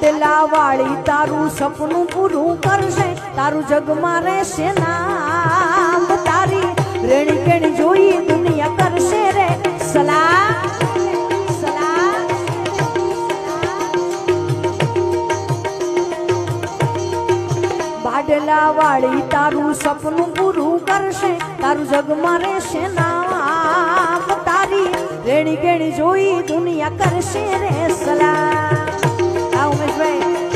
બાડલા વાળી તારું સપનું પૂરું કરશે, તારું જગમાં રહેશે નામ, તારી રેણી કેણી જોઈ દુનિયા કરશે રે સલામ સલામ। બાડલા વાળી તારું સપનું પૂરું કરશે, તારું જગમાં રહેશે નામ, તારી રેણી કેણી જોઈ દુનિયા કરશે રે સલામ। ઉમેશભાઈ